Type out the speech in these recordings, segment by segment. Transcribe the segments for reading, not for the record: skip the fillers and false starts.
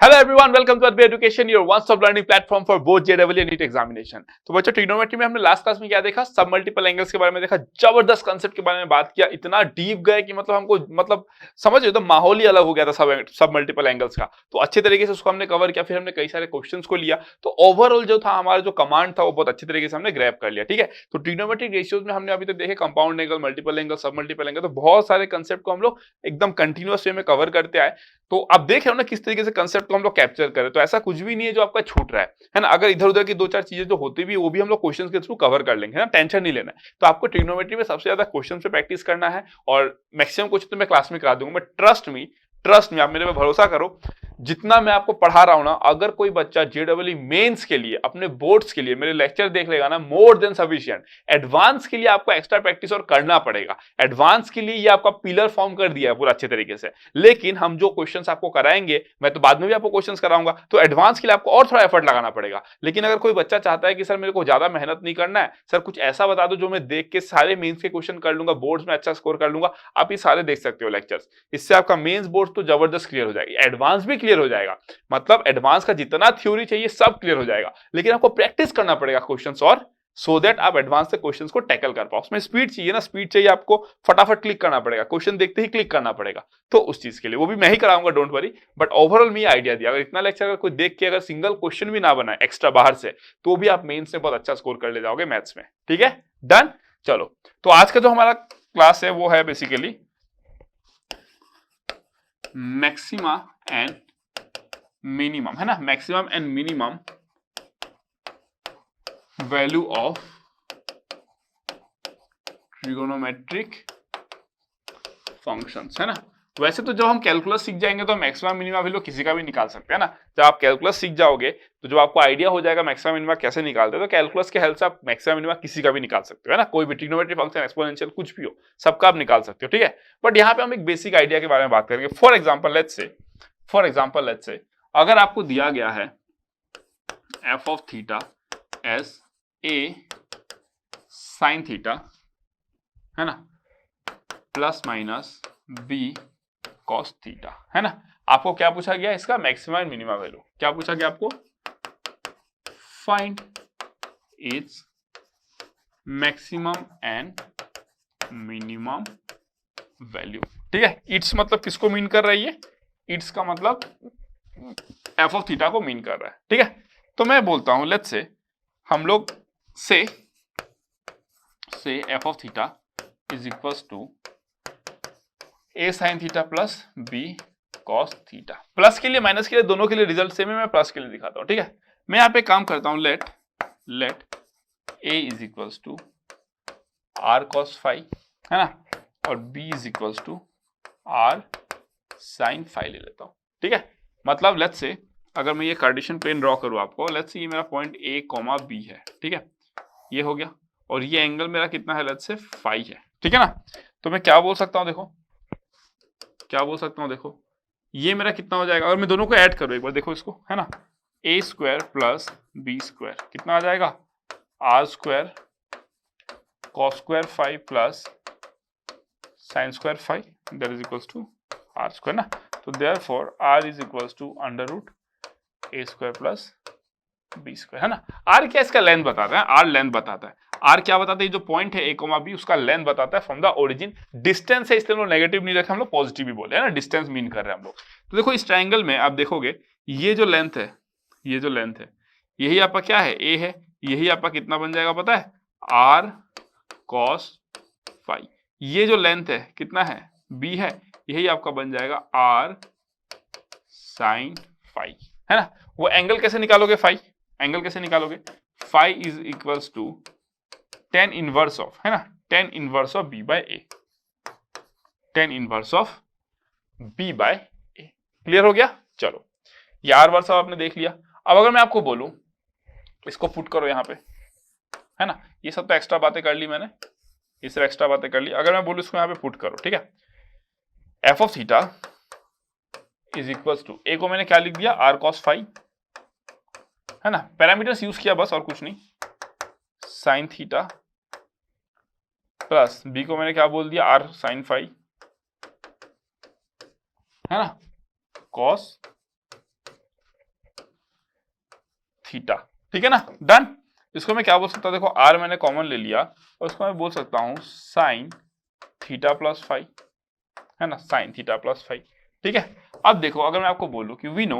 Hello everyone, welcome to Advait education, your one stop learning platform for both JEE NEET examination. तो बच्चों, trigonometry में हमने last class में क्या देखा? सब मल्टीपल एंगल्स के बारे में देखा, जबरदस्त कांसेप्ट के बारे में बात किया, इतना डीप गए कि मतलब हमको समझ तो माहौल ही अलग हो गया था सब मल्टीपल एंगल्स का। तो अच्छे तरीके से उसको हमने कवर किया, फिर हमने कई सारे क्वेश्चंस को लिया, तो ओवरऑल जो था हमारा जो कमांड था वो बहुत अच्छे तरीके से हमने ग्रैब कर लिया। ठीक है, तो ट्रिग्नोमेट्रिक रेशियोज में हमने अभी तक देखे कंपाउंड एंगल, मल्टीपल एंगल, सब मल्टीपल एंगल, तो बहुत सारे कंसेप्ट को हम लोग एकदम कंटिन्यूअस वे में कवर करते आए। तो अब देख रहे हो ना किस तरीके से कंसेप्ट को हम लोग कैप्चर करें। तो ऐसा कुछ भी नहीं है जो आपका छूट रहा है ना। अगर इधर उधर की दो चार चीजें जो होती भी वो भी हम लोग क्वेश्चंस के थ्रू कवर कर लेंगे, है ना, टेंशन नहीं लेना है। तो आपको ट्रिग्नोमेट्री में सबसे ज्यादा क्वेश्चन पे प्रैक्टिस करना है और मैक्सिमम क्वेश्चन तो मैं क्लास में करा दूंगा। मैं ट्रस्ट मी, आप मेरे पे भरोसा करो। जितना मैं आपको पढ़ा रहा हूं ना, अगर कोई बच्चा जेडब्ल्यू मेंस के लिए, अपने बोर्ड्स के लिए मेरे लेक्चर देख लेगा ना, मोर देन सफिशिएंट। एडवांस के लिए आपको एक्स्ट्रा प्रैक्टिस और करना पड़ेगा। एडवांस के लिए ये आपका पिलर फॉर्म कर दिया है पूरा अच्छे तरीके से। लेकिन हम जो क्वेश्चंस आपको कराएंगे, मैं तो बाद में भी आपको क्वेश्चंस कराऊंगा, तो एडवांस के लिए आपको और थोड़ा एफर्ट लगाना पड़ेगा। लेकिन अगर कोई बच्चा चाहता है कि सर मेरे को ज्यादा मेहनत नहीं करना है, सर कुछ ऐसा बता दो जो मैं देख के सारे मेंस के क्वेश्चन कर लूंगा, बोर्ड्स में अच्छा स्कोर कर लूंगा, आप ये सारे देख सकते हो लेक्चर्स। इससे आपका मेंस बोर्ड तो जबरदस्त क्लियर हो जाएगी, एडवांस भी क्लियर हो जाएगा। मतलब एडवांस का जितना थ्योरी चाहिए सब क्लियर हो जाएगा, लेकिन आपको प्रैक्टिस करना पड़ेगा क्वेश्चंस और सो दैट आप एडवांस से क्वेश्चंस को टैकल कर पाओ। उसमें स्पीड चाहिए ना, स्पीड चाहिए आपको, फटाफट क्लिक करना पड़ेगा, क्वेश्चन देखते ही क्लिक करना पड़ेगा। तो उस चीज के लिए वो भी मैं ही कराऊंगा, डोंट वरी। बट ओवरऑल मैं आइडिया दिया, अगर इतना लेक्चर अगर कोई देख के अगर सिंगल क्वेश्चन भी ना बनाए एक्स्ट्रा बाहर से, तो भी आप मेंस में बहुत अच्छा स्कोर कर ले जाओगे मैथ्स में। ठीक है, डन। चलो, तो आज का जो हमारा क्लास है वो है बेसिकली मैक्सिमा एंड मिनिमम, है ना, maximum and minimum value of trigonometric functions, है ना। वैसे तो जब हम कैलकुलस सीख जाएंगे तो मैक्सिमम मिनिमम वैल्यू किसी का भी निकाल सकते हैं ना। जब आप कैलकुलस सीख जाओगे तो जब आपको आइडिया हो जाएगा मैक्सिमम मिनिमम कैसे निकालते हैं, तो कैलकुलस के हेल्प से आप मैक्सिमम मिनिमम किसी का भी निकाल सकते हो, है ना। कोई भी ट्रिग्नोमेट्रिक फंक्शन, एक्सपोनेंशियल, कुछ भी हो, सबका आप निकाल सकते हो। ठीक है, बट यहाँ पे हम एक बेसिक आइडिया के बारे में बात करेंगे। फॉर एग्जाम्पल लेट्स से अगर आपको दिया गया है F of theta as A sine theta, है ना, plus minus B cos theta, है ना। आपको क्या पूछा गया? इसका मैक्सिमम एंड मिनिमम वैल्यू। क्या पूछा गया आपको? Find its maximum and minimum value. ठीक है, इट्स मतलब किसको मीन कर रही है? इट्स का मतलब एफ ऑफ थीटा को मीन कर रहा है। ठीक है, तो मैं बोलता हूं लेट्स से हम लोग से F of theta is equals to A sine theta plus B cos theta. Plus के लिए माइनस के लिए दोनों के लिए रिजल्ट सेम है, मैं प्लस के लिए दिखाता हूं। ठीक है, मैं यहाँ पे काम करता हूं, let A is equals to R cos five, है ना, और B is equals to R sine five ले लेता हूं। ठीक है, मतलब लेट्स से अगर मैं ये कार्टेशियन प्लेन ड्रॉ करूं आपको, लेट्स से ये मेरा पॉइंट ए कॉमा बी है। ठीक है, ये हो गया, और ये एंगल मेरा कितना है? लेट्स से फाइव है। ठीक है ना, तो मैं क्या बोल सकता हूं? देखो ये मेरा कितना हो जाएगा अगर मैं दोनों को ऐड करूं? एक बार देखो इसको, है ना, A square plus B square कितना आ जाएगा? R square cos square five plus sine square five, that is equals to R square ना। तो therefore R is equals to under root A square plus B square, है ना। Are क्या? इसका length बताता है, आर लेंथ बताता है। आर क्या बताता है? जो पॉइंट है ए कोमा बी, उसका लेंथ बताता है फ्रॉम द ओरिजिन। डिस्टेंस है, इसलिए हम लोग नेगेटिव नहीं रखे, हम लोग पॉजिटिव भी बोले, है ना, डिस्टेंस मीन कर रहे हैं हम लोग। तो देखो इस ट्रायंगल में आप देखोगे ये जो लेंथ है, यही आपका क्या है? ए है। यही आपका कितना बन जाएगा पता है? R cos five. ये जो लेंथ है कितना है? बी है। यही आपका बन जाएगा आर साइन फाइव, है ना। वो एंगल कैसे निकालोगे? Five is equals to tan inverse of, है ना, tan inverse of B by A, clear हो गया? चलो, ये आर वर्स आपने देख लिया। अब अगर मैं आपको बोलूं इसको पुट करो यहाँ पे, है ना, ये सब तो एक्स्ट्रा बातें कर ली मैंने, ये सब एक्स्ट्रा बातें कर ली। अगर मैं बोलूं इसको यहाँ पे पुट करो, ठीक है, F of theta is equals to, A को मैंने क्या लिख दिया? आर कॉस फाइव, है ना, पैरामीटर्स यूज किया बस और कुछ नहीं, साइन थीटा प्लस बी को मैंने क्या बोल दिया? आर साइन फाइव, है ना, कॉस थीटा, ठीक है ना, डन। इसको मैं क्या बोल सकता हूँ, देखो आर मैंने कॉमन ले लिया और इसको मैं बोल सकता हूँ साइन थीटा प्लस फाइव, है ना, साइन थीटा प्लस फाइव, ठीक है। अब देखो अगर मैं आपको बोलूं कि वी नो,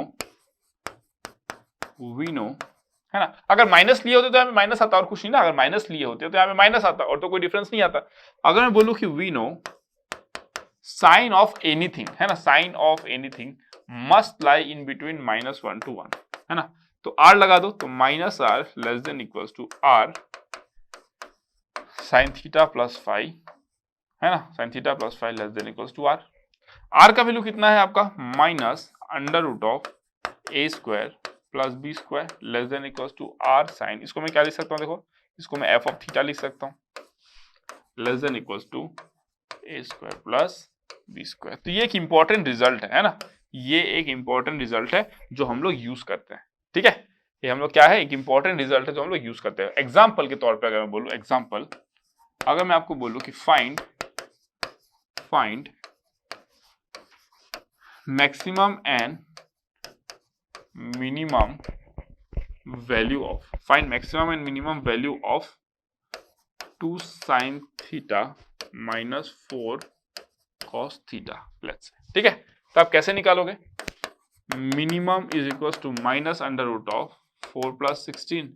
है ना, अगर माइनस लिए होते तो यहाँ पे माइनस आता और कुछ नहीं ना, अगर माइनस लिए होते तो यहाँ पे माइनस आता और तो कोई डिफरेंस नहीं आता। अगर मैं बोलूं कि we know sine of anything, है ना, sine of anything must lie in between -1 to 1, है ना, तो आर लगा दो, तो minus R less than equals to R sine theta plus five, है ना, sine theta plus five less than equals to R. R का वैल्यू कितना है आपका, minus under root of A square plus B square less than equals to R sine, इसको मैं क्या लिख सकता हूँ, देखो इसको मैं एफ ऑफ थीटा लिख सकता हूँ, less than equals to A square plus B square. तो ये एक इंपॉर्टेंट रिजल्ट है ना, ये एक इंपॉर्टेंट रिजल्ट है जो हम लोग यूज करते हैं, ठीक है, ये हम लोग क्या है, एक इंपॉर्टेंट रिजल्ट है जो हम लोग यूज करते हैं। एग्जाम्पल के तौर पर अगर मैं बोलूं, एग्जाम्पल अगर मैं आपको बोलूं कि find maximum and minimum value of, find maximum and minimum value of 2 sin theta minus 4 cos theta, let's, ठीक है। तो आप कैसे निकालोगे, minimum is equal to minus under root of 4 plus 16,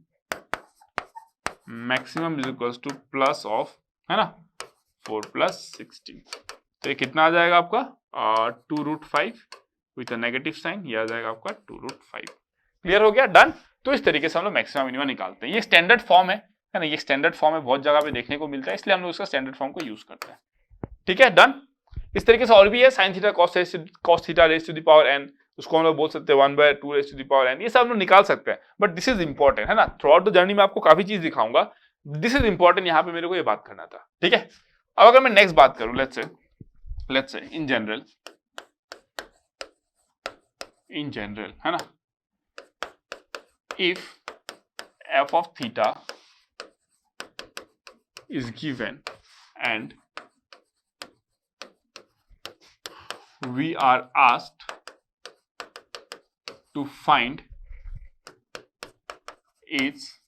maximum is equal to plus of, है ना, 4 plus 16, तो ये कितना आ जाएगा आपका 2√5 विथ अ नेगेटिव साइन, ये आ जाएगा आपका 2√5। क्लियर हो गया, डन। तो इस तरीके से हम लोग मैक्सिमम मिनिमम निकालते हैं, ये स्टैंडर्ड फॉर्म है ना, ये स्टैंडर्ड फॉर्म है, बहुत जगह पे देखने को मिलता है, इसलिए हम लोग इसका स्टैंडर्ड फॉर्म को यूज करते हैं, ठीक है, डन। इस तरीके से और भी है, sine theta cos theta raise to the power n, उसको हम लोग बोल सकते हैं 1/2 raise to the power n, ये सब हम लोग निकाल सकते हैं, बट दिस इज इंपॉर्टेंट, है ना, थ्रू आउट द जर्नी में आपको काफी चीज दिखाऊंगा, दिस इज इंपॉर्टेंट, यहाँ पे मेरे को ये बात करना था, ठीक है। अब अगर मैं नेक्स्ट बात करूं, लेट्स से इन जनरल, है ना, if f of theta is given and we are asked to find its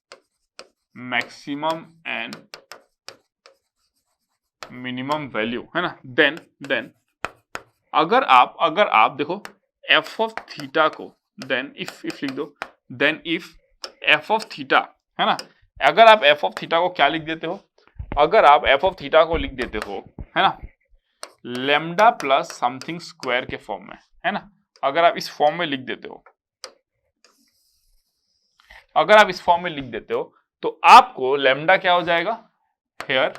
maximum and minimum value, है ना, then अगर आप देखो f of theta को then if लिख दो, then if f of theta, है ना, अगर आप f of थीटा को क्या लिख देते हो, अगर आप f of थीटा को लिख देते हो, है ना, लैम्डा प्लस समथिंग स्क्वायर के फॉर्म में, है ना, अगर आप इस फॉर्म में लिख देते हो, अगर आप इस फॉर्म में लिख देते हो तो आपको लैम्डा क्या हो जाएगा, here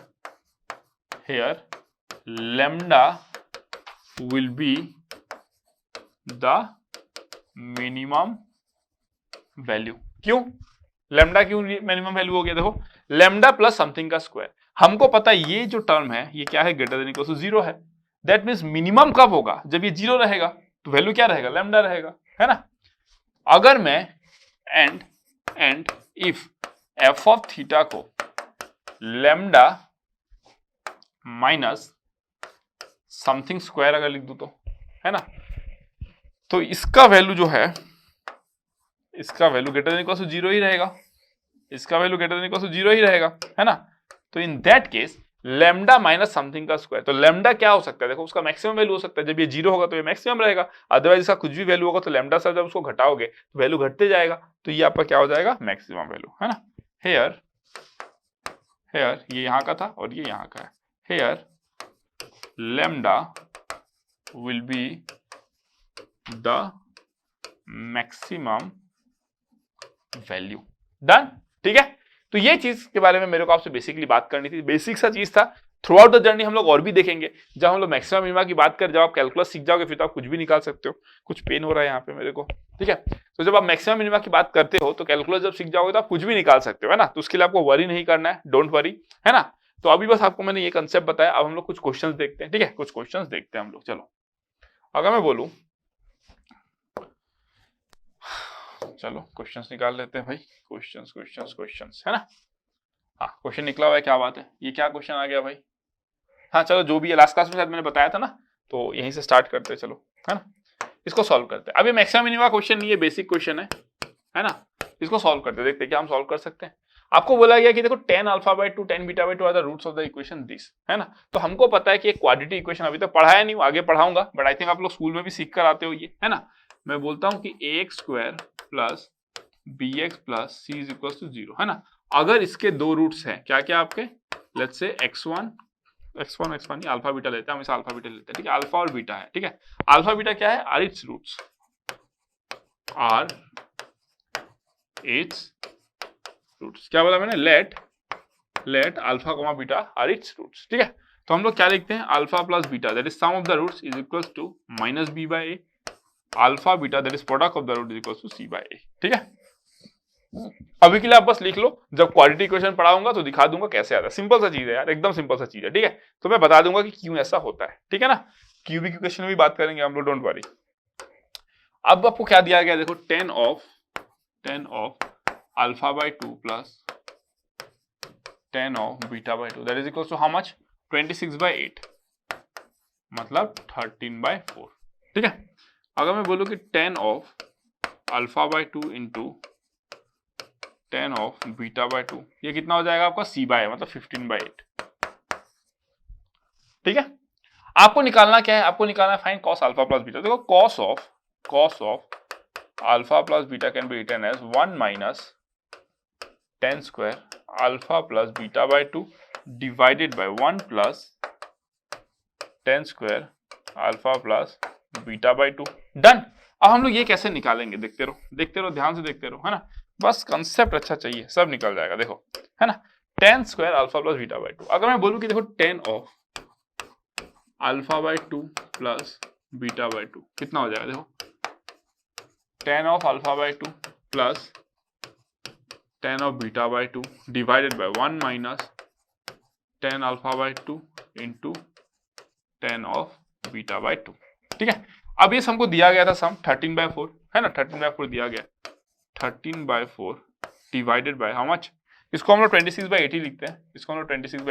lambda will be the minimum value. क्यों लैम्डा, क्यों मिनिमम वैल्यू हो गया, देखो लैम्डा प्लस समथिंग का स्क्वायर, हमको पता है ये जो टर्म है ये क्या है, ग्रेटर देन इक्वल टू 0 है, दैट मींस मिनिमम कब होगा, जब ये 0 रहेगा, तो वैल्यू क्या रहेगा, लैम्डा रहेगा, है ना। अगर मैं and if F of theta को लैम्डा माइनस समथिंग स्क्वायर अगर लिख दूं तो, है ना, तो इसका वैल्यू जो है, इसका value greater than equal to 0 ही रहेगा, इसका value greater than equal to 0 ही रहेगा, है ना। तो in that case lambda minus something का स्क्वायर, तो लैम्डा क्या हो सकता है, देखो उसका मैक्सिमम वैल्यू हो सकता है, जब ये 0 होगा तो ये मैक्सिमम रहेगा, अदरवाइज इसका कुछ भी वैल्यू होगा तो लैम्डा से जब उसको घटाओगे तो वैल्यू घटते जाएगा, तो ये आपका क्या हो जाएगा, मैक्सिमम वैल्यू, है ना। हेयर ये यहां का था और ये यहां का है, here lambda will be the maximum value, done, ठीक है। तो ये चीज के बारे में मेरे को आपसे बेसिकली बात करनी थी, बेसिक सा चीज था, थ्रू आउट द जर्नी हम लोग और भी देखेंगे, जब हम लोग मैक्सिमम मिनिमा की बात कर, जब आप कैलकुलस सीख जाओगे फिर तो आप कुछ भी निकाल सकते हो, कुछ पेन हो रहा है यहाँ पे मेरे को, ठीक है। तो जब आप मैक्सिमम मिनिमा की बात करते हो तो कैलकुलस जब सीख जाओगे तो आप कुछ भी निकाल सकते हो, है ना, तो उसके लिए आपको वरी नहीं करना है, डोंट वरी, है ना। तो अभी बस आपको मैंने ये कंसेप्ट बताया, अब हम लोग कुछ क्वेश्चन देखते हैं, ठीक है, कुछ क्वेश्चन देखते हैं हम लोग। चलो अगर मैं बोलूं, चलो क्वेश्चंस निकाल लेते हैं भाई, क्वेश्चंस, है ना। हाँ क्वेश्चन निकला हुआ है, क्या बात है, ये क्या क्वेश्चन आ गया भाई। हाँ चलो जो भी है, लास्ट क्लास में शायद मैंने बताया था ना, तो यहीं से स्टार्ट करते हैं, चलो, है ना, इसको सॉल्व करते हैं। अब ये मैक्सिमम मिनिमा क्वेश्चन नहीं है, बेसिक क्वेश्चन है ना। इसको सॉल्व करते हैं, देखते हैं क्या हम सॉल्व कर सकते हैं। आपको बोला गया कि देखो tan alpha by 2 tan beta by 2 are the roots of the equation this, है ना। तो हमको पता है कि एक क्वाड्रेटिक इक्वेशन अभी तक पढ़ाया नहीं हूं, आगे पढ़ाऊंगा, बट आई थिंक आप लोग स्कूल में भी सीख कर आते हो ये, है ना। मैं बोलता हूं कि ax square plus bx plus c is equal to 0, है ना। अगर इसके दो रूट्स हैं, क्या क्या आपके, लेट्स से x1 नहीं, अल्फा बीटा लेते हैं हम, इसे अल्फा बीटा लेते हैं, ठीक है। अल्फा और बीटा है, ठीक है। अल्फा बीटा क्या है, are its roots, are its roots. क्या बोला मैंने, let alpha comma beta are its roots, ठीक है। तो हम लोग क्या लिखते हैं, alpha plus beta that is sum of the roots is equal to minus B by A, alpha beta that is product of the root is equal to C by A, ठीक है। अभी के लिए आप बस लिख लो, जब क्वाड्रेटिक इक्वेशन पढ़ाऊंगा तो दिखा दूंगा कैसे आता है। सिंपल सा चीज है यार, एकदम सिंपल सा चीज है, ठीक है। तो मैं बता दूंगा कि क्यों ऐसा होता है, ठीक है ना। क्यूबिक इक्वेशन में भी बात करेंगे हम लोग, डोंट वरी। अब आपको क्या दिया गया, देखो tan of alpha by 2 plus tan of beta by 2 that is equal to how much, 26 by 8, मतलब 13 बाय 4, ठीक है। अगर मैं बोलूं कि ten of alpha by 2 into ten of beta by 2, ये कितना हो जाएगा आपका, c बाय, मतलब 15 बाय 8, ठीक है। आपको निकालना क्या है, आपको निकालना है find cos alpha plus beta. देखो cos of alpha plus beta can be written as 1 minus tan square alpha plus beta by 2 divided by 1 plus tan square alpha plus beta by 2, done. अब हम लोग ये कैसे निकालेंगे, देखते रहो, ध्यान से देखते रहो, है ना। बस कंसेप्ट अच्छा चाहिए, सब निकल जाएगा, देखो, है ना। Ten square alpha plus beta by 2, अगर मैं बोलूं कि देखो tan of alpha by 2 plus beta by 2 कितना हो जाएगा, देखो tan of alpha by 2 plus tan of beta by 2 divided by 1 minus tan alpha by 2 into ten of beta by 2, ठीक है। अब ये हमको दिया गया था सम 13 बाय 4, है ना, 13 बाय 4 दिया गया, 13 by 4 divided by how much, इसको हम लोग 26 बाय 80 लिखते हैं, 26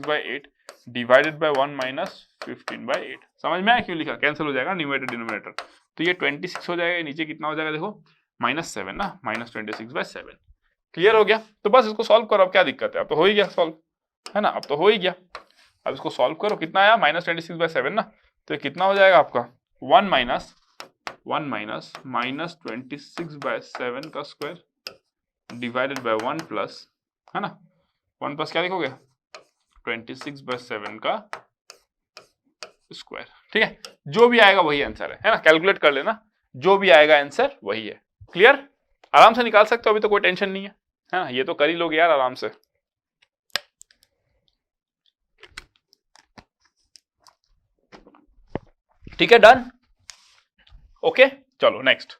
by 8 divided by 1 minus 15 by 8, समझ में आया क्यों लिखा, कैंसिल हो जाएगा न्यूमरेटर डिनोमिनेटर, तो ये 26 हो जाएगा, नीचे कितना हो जाएगा, देखो -7 ना, -26 बाय 7, क्लियर हो गया। तो बस इसको सॉल्व करो, अब क्या दिक्कत है, अब तो हो ही गया सॉल्व, है ना, अब तो हो ही गया। अब इसको सॉल्व करो, कितना आया, -26 बाय 7 ना, तो ये कितना हो जाएगा आपका 1 माइनस -26 बाय 7 का स्क्वायर डिवाइडेड बाय 1 प्लस, है ना, 1 प्लस क्या लिखोगे, 26 बाय 7 का स्क्वायर, ठीक है। जो भी आएगा वही आंसर है ना, कैलकुलेट कर लेना, जो भी आएगा आंसर वही है, क्लियर, आराम से निकाल सकते हो, अभी तो कोई टेंशन नहीं है ना, ये तो कर ही लोगे यार आराम से। ठीक है, डन, ओके, चलो नेक्स्ट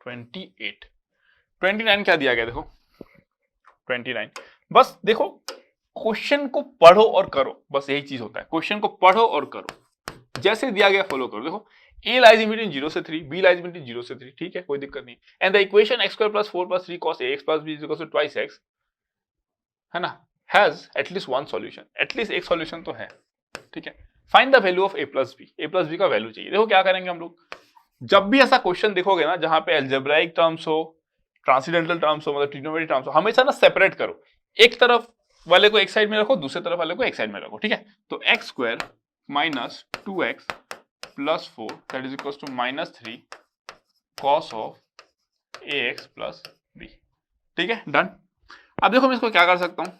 29 क्या दिया गया, देखो 29, बस देखो क्वेश्चन को पढ़ो और करो, बस यही चीज होता है, क्वेश्चन को पढ़ो और करो, जैसे दिया गया फॉलो करो। देखो a लाइज इन बिटवीन 0 से 3, b लाइज बिटवीन 0 से 3, ठीक है, कोई दिक्कत नहीं, and the equation x square plus 4 plus 3 cos ax plus b is equal to twice x, है ना, has at least one solution, at least एक सॉल्यूशन तो है, ठीक है। Find the value of a plus b का वैल्यू चाहिए। देखो क्या करेंगे हम लोग, जब भी ऐसा क्वेश्चन देखोगे ना जहां पे अलजेब्राइक टर्म्स हो, ट्रांसेंडेंटल टर्म्स हो, मतलब ट्रिग्नोमेट्रिक टर्म्स हो, हमेशा ना सेपरेट करो, एक तरफ वाले को एक साइड में रखो, दूसरे तरफ वाले को एक साइड में रखो, ठीक है। तो x square minus 2x plus 4 that is equal to -3 cos of ax plus b, ठीक है, डन। अब देखो मैं इसको क्या कर सकता हूँ,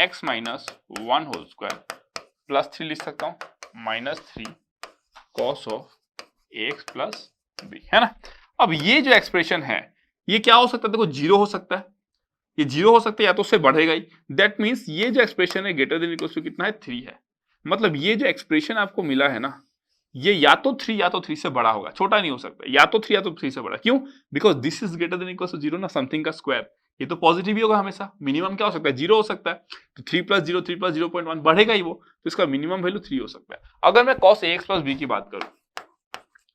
x minus 1 whole square plus 3 लिख सकता हूँ, -3 cos of ax plus b, है ना। अब ये जो एक्सप्रेशन है ये क्या हो सकता है, देखो 0 हो सकता है, ये 0 हो सकता है, या तो उससे बढ़ेगा ही, दैट मीन्स ये जो एक्सप्रेशन है ग्रेटर देन इक्वल टू कितना है, 3 है, मतलब ये जो एक्सप्रेशन आपको मिला है ना, ये या तो 3 से बड़ा होगा, छोटा नहीं हो सकता, या तो 3 से बड़ा, क्यों, because this is greater than equal to 0 ना, समथिंग का स्क्वायर, ये तो पॉजिटिव ही होगा हमेशा, मिनिमम क्या हो सकता है, 0 हो सकता है, तो 3 प्लस 0.1 बढ़ेगा ही वो, तो इसका मिनिमम वैल्यू 3 हो सकता है। अगर मैं cos ax प्लस b की बात करूं,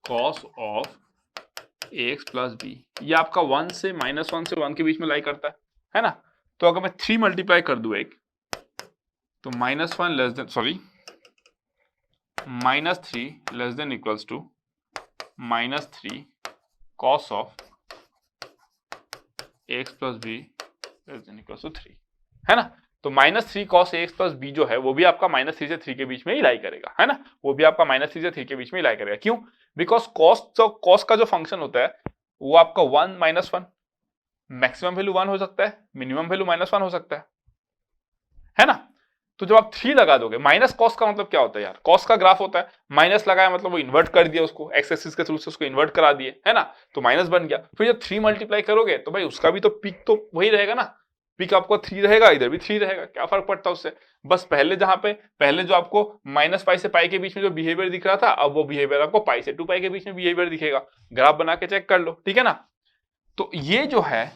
cos of ax plus b, ये आपका 1 से -1 से 1 के बीच में लाई करता है ना, तो अगर मैं 3 मल्टीप्लाई कर दूं एक, तो -1 less than -3 less than equals to -3 cos of ax plus B equal to 3, है ना। तो -3 cos ax प्लस बी जो है वो भी आपका -3 से 3 के बीच में ही लाई करेगा, है ना। वो भी आपका -3 से 3 के बीच में ही लाई करेगा। क्यों? बिकॉज cos का जो फंक्शन होता है वो आपका 1 -1, मैक्सिमम वैल्यू 1 हो सकता है, मिनिमम वैल्यू -1 हो सकता है ना। तो जब आप 3 लगा दोगे, माइनस कॉस का मतलब क्या होता है यार, कॉस का ग्राफ होता है, माइनस लगाया मतलब वो इन्वर्ट कर दिया उसको, एक्स एक्सिस के थ्रू से उसको इन्वर्ट करा दिए, है ना। तो माइनस बन गया। फिर जब 3 मल्टीप्लाई करोगे तो भाई उसका भी तो पीक तो वही रहेगा ना, पीक आपको 3 रहेगा, इधर भी 3 रहेगा, क्या फर्क पड़ता है उससे। बस पहले जो आपको -पाई से पाई के बीच में जो बिहेवियर दिख रहा था, अब वो बिहेवियर आपको पाई से 2 पाई के बीच में बिहेवियर दिखेगा। ग्राफ बना के चेक कर लो, ठीक है ना। तो ये जो है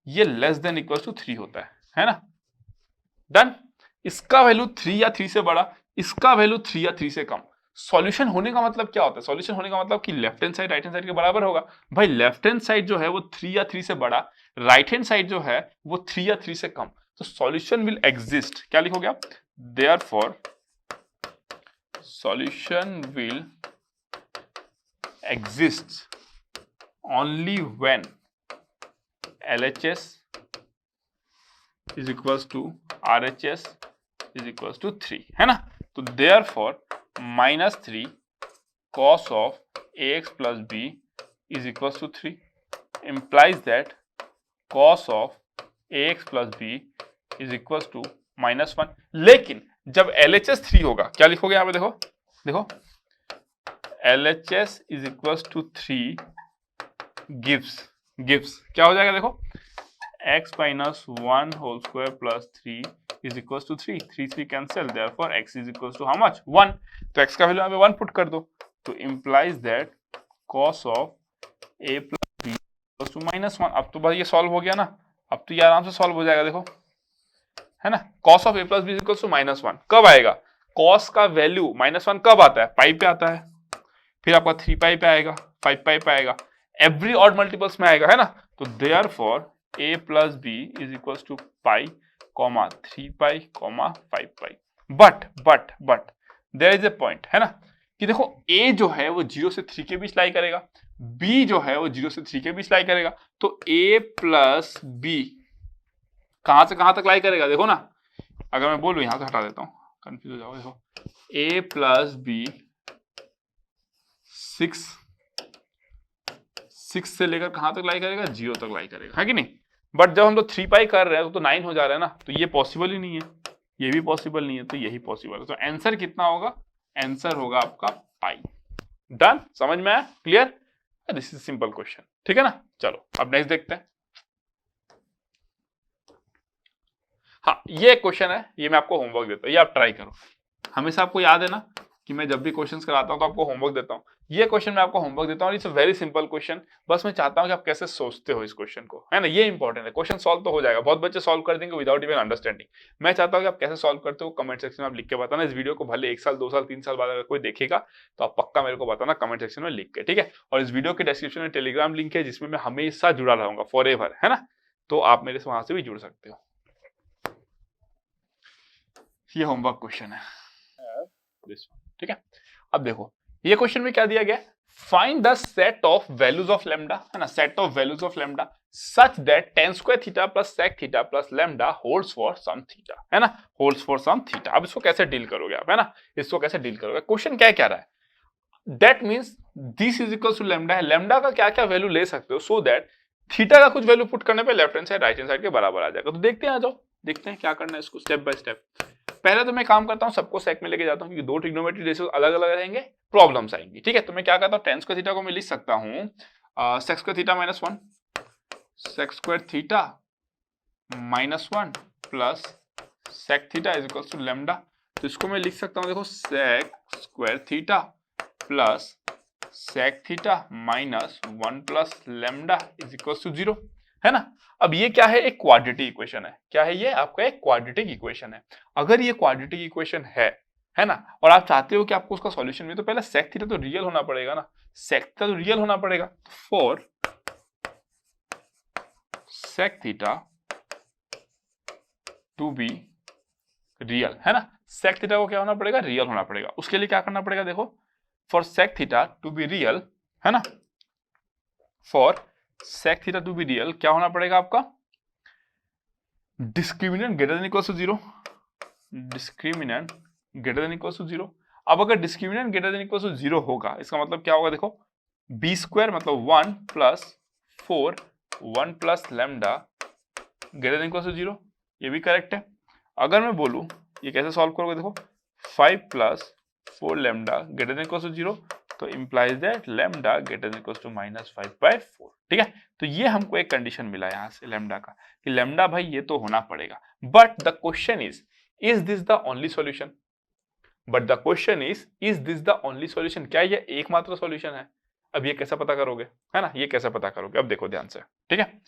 ये लेस देन इक्वल टू 3 होता है ना। डन। इसका वैल्यू 3 या 3 से बड़ा, इसका वैल्यू 3 या 3 से कम। सॉल्यूशन होने का मतलब क्या होता है? सॉल्यूशन होने का मतलब कि left hand side right hand side के बराबर होगा। भाई लेफ्ट हैंड साइड जो है वो 3 या 3 से बड़ा, राइट हैंड साइड जो है वो 3 या 3 से कम। तो सॉल्यूशन विल एग्जिस्ट, क्या लिखोगे आप? Therefore solution will exist only when LHS is equals to RHS is equals to 3, है ना। तो therefore -3 cos of ax plus b is equals to 3 implies that cos of ax plus b is equals to -1। लेकिन जब LHS 3 होगा, क्या लिखोगे यहाँ पे? देखो LHS is equals to 3 gives क्या हो जाएगा? देखो x minus 1 whole square plus 3 is equals to 3, 3 cancel, therefore x is equals to how much? 1। तो x का वैल्यू यहाँ पे 1 पुट कर दो, तो implies that cos of a plus b equals to -1। अब तो भाई ये सॉल्व हो गया ना, अब तो ये आराम से सॉल्व हो जाएगा, देखो, है ना। cos of a plus b equals to -1 कब आएगा? cos का वैल्यू -1 कब आता है? पाई पे आता है, फिर आपका 3 पाई पे आएगा, 5 पाई पे आएगा, एवरी ऑड मल्टीपल्स में आएगा, है ना। तो therefore a plus b is equals to pi, 3 pi, 5 pi। But there is a point, है ना, कि देखो a जो है वो 0 से 3 के बीच लाई करेगा, b जो है वो 0 से 3 के बीच लाई करेगा। तो a प्लस b कहां से कहां तक लाई करेगा? देखो ना, अगर मैं बोलूं, यहां से हटा देता हूं, कंफ्यूज हो जाओगे। देखो a प्लस b 6 से लेकर कहां तक लाई करेगा? 0 तक लाई करेगा, है कि नहीं। बट जब हम लोग 3 पाई कर रहे हैं तो 9 हो जा रहा है ना, तो ये पॉसिबल ही नहीं है, ये भी पॉसिबल नहीं है, तो यही पॉसिबल है। तो आंसर कितना होगा? आंसर होगा आपका पाई। डन, समझ में आया? Clear? This is simple question, ठीक है ना। चलो अब नेक्स्ट देखते हैं। हाँ, ये क्वेश्चन है, ये मैं आपको होमवर्क देता हूँ, ये आप ट्राई करो। हमेशा आपको याद है ना कि मैं जब भी क्वेश्चंस कराता हूं तो आपको होमवर्क देता हूं। ये क्वेश्चन मैं आपको होमवर्क देता हूं, it's a very simple question. बस मैं चाहता हूं कि आप कैसे सोचते हो इस क्वेश्चन को, है ना, ये इंपॉर्टेंट है। क्वेश्चन सॉल्व तो हो जाएगा, बहुत बच्चे सॉल्व कर देंगे विदाउट इवन अंडरस्टैंडिंग। मैं चाहता हूं कि आप कैसे सॉल्व करते हो कमेंट सेक्शन में आप लिख के बताना। इस वीडियो को भले 1 साल 2 साल 3 साल बाद अगर कोई देखेगा तो आप पक्का मेरे को बताना कमेंट सेक्शन में लिख के, ठीक है। और इस वीडियो के डिस्क्रिप्शन में टेलीग्राम लिंक है जिसमें मैं हमेशा जुड़ा रहूंगा फॉर एवर, है ना, तो आप मेरे से वहां से भी जुड़ सकते हो। ये होमवर्क क्वेश्चन है, ठीक है। अब देखो ये क्वेश्चन में क्या दिया गया, find the set of values of lambda, है ना, set of values of lambda such that tan square theta plus sec theta plus lambda holds for some theta, है ना, होल्ड्स फॉर सम थीटा। अब इसको कैसे डील करोगे आप, है ना, इसको कैसे डील करोगे? क्वेश्चन क्या कह रहा है, that means this is equal to lambda है, लैम्डा का क्या क्या वैल्यू ले सकते हो सो दैट थीटा का कुछ वैल्यू पुट करने पे left hand side right hand side के बराबर आ जाएगा। तो देखते हैं, आ जाओ देखते हैं क्या करना है इसको स्टेप बाय स्टेप। पहले तो मैं काम करता हूं, सबको सेक में लेके जाता हूं, क्योंकि दो ट्रिग्नोमेट्री रेशियो अलग अलग रहेंगे, प्रॉब्लम्स आएंगी, ठीक है। तो मैं क्या करता हूं, tan स्क्वायर थीटा को मैं लिख सकता हूं sec square theta -1, sec square theta -1 plus sec theta is equal to lambda. तो इसको मैं लिख सकता हूं, देखो sec square theta plus sec theta -1 plus lambda is equal to 0, है ना। अब ये क्या है, एक क्वाड्रेटिक इक्वेशन है। क्या है ये? आपका एक क्वाड्रेटिक इक्वेशन है। अगर ये क्वाड्रेटिक इक्वेशन है ना, और आप चाहते हो कि आपको उसका सॉल्यूशन मिले, तो पहले sec थीटा तो रियल होना पड़ेगा ना, sec थीटा तो रियल होना पड़ेगा। For sec theta to be real, है ना, sec थीटा को क्या होना पड़ेगा? रियल होना पड़ेगा। उसके लिए क्या करना पड़ेगा? देखो, for sec theta to be real, है ना, for sec theta to be real क्या होना पड़ेगा आपका, discriminant greater than equal to 0, discriminant greater than equal to 0। अब अगर discriminant greater than equal to 0 होगा इसका मतलब क्या होगा, देखो बी स्क्वायर मतलब 1 plus 4 1 plus lambda greater than equal to 0, ये भी करेक्ट है। अगर मैं बोलूं ये कैसे सॉल्व करोगे, देखो 5 plus 4 lambda greater than equal to 0 तो implies that lambda greater than equal to -5/4। ठीक है, तो ये हमको एक कंडीशन मिला यहाँ से लैम्डा का कि लैम्डा भाई ये तो होना पड़ेगा। But the question is this the only solution? But the question is this the only solution? क्या ये एकमात्र सॉल्यूशन है? अब ये कैसे पता करोगे, है ना, ये कैसे पता करोगे, अब देखो ध्यान से। ठीक है,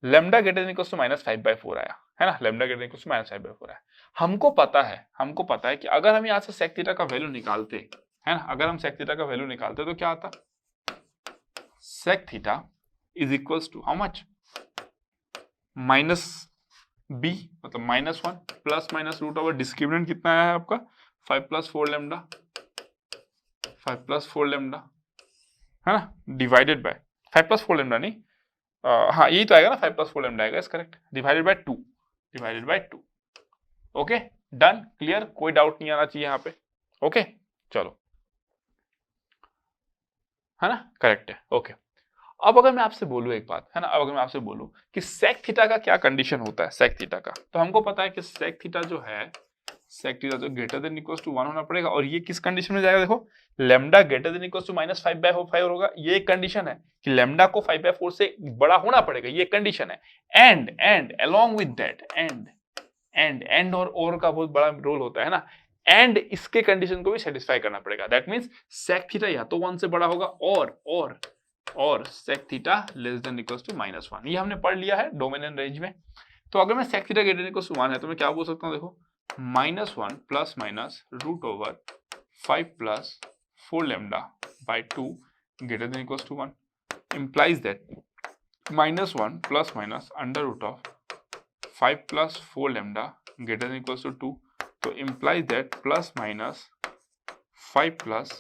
lambda greater than equal to -5/4 आया है ना, lambda greater than equal to -5/4 आया। हमको पता है कि अगर हम यहाँ से सेक थीटा का वैल्यू निकालते है ना, अगर हम सेक थीटा का वैल्यू निकालते तो क्या आता, sec theta is equals to how much, minus b मतलब -1 plus minus root over discriminant कितना आया है आपका 5 प्लस 4 लैम्डा, 5 प्लस 4 लैम्डा है ना, डिवाइडेड बाय 5 प्लस 4 लैम्डा नहीं, हाँ यही तो आएगा ना, 5 प्लस 4 लैम्डा आएगा, correct, divided by 2। Okay done, clear, कोई डाउट नहीं आना चाहिए यहाँ पे। ओके चलो, है ना, करेक्ट है। ओके अब अगर मैं आपसे बोलूं एक बात, है ना, अब अगर मैं आपसे बोलूं कि सेक थीटा का क्या कंडीशन होता है, सेक थीटा का, तो हमको पता है कि सेक थीटा जो है, सेक थीटा जो ग्रेटर देन इक्वल्स टू 1 होना पड़ेगा। और ये किस कंडीशन में जाएगा, देखो lambda greater than equals to -5/4 होगा, ये एक कंडीशन है कि लैम्डा को 5/4 से बड़ा होना पड़ेगा, ये कंडीशन है। And along with that and और का बहुत बड़ा रोल होता है ना, एंड इसके कंडीशन को भी सेटिस्फाई करना पड़ेगा। दैट मींस सेक थीटा या तो 1 से बड़ा होगा और sec theta less than equals to -1, ये हमने पढ़ लिया है डोमेन एंड रेंज में। तो अगर मैं sec theta greater than equals to 1 है तो मैं क्या बोल सकता हूं, देखो -1 plus minus root over 5 plus 4 lambda by 2 greater than equals to 1 implies that -1 plus minus under root of 5 plus 4 lambda greater than equals to 2, तो implies that plus minus 5 plus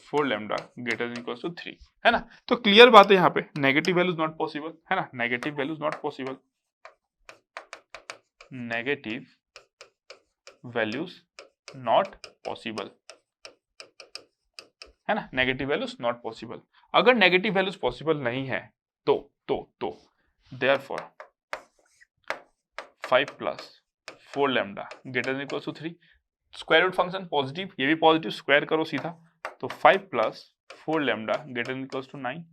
4 lambda greater than equals to 3, है ना। तो clear बात है यहाँ पे, negative values not possible, है ना, negative values not possible, negative values not possible, है ना, नेगेटिव वैल्यूज नॉट पॉसिबल। अगर नेगेटिव वैल्यूज पॉसिबल नहीं है तो therefore 5 plus 4 lambda greater than equals to 3, square root function positive, ये भी पॉजिटिव, स्क्वायर करो सीधा, तो 5 plus 4 lambda greater than equals to 9